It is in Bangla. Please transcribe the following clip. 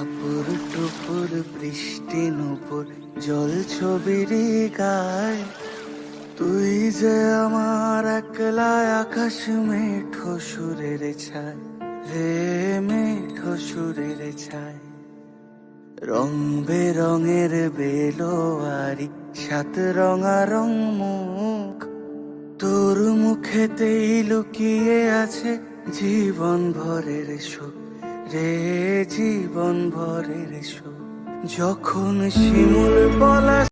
টাপুর টুপুর বৃষ্টি নুপুর জল ছবির গায়, তুই যে আমার একলা আকাশ মেঠো সুরের ছায় রে, মেঠো সুরের ছায়। রং বেরঙের বেলোয়ারি সাত রঙা মুখ, তোর মুখেতেই লুকিয়ে আছে জীবন ভরের সুখ রে, জীবন ভরের সুখ। যখন শিমুল পলাশ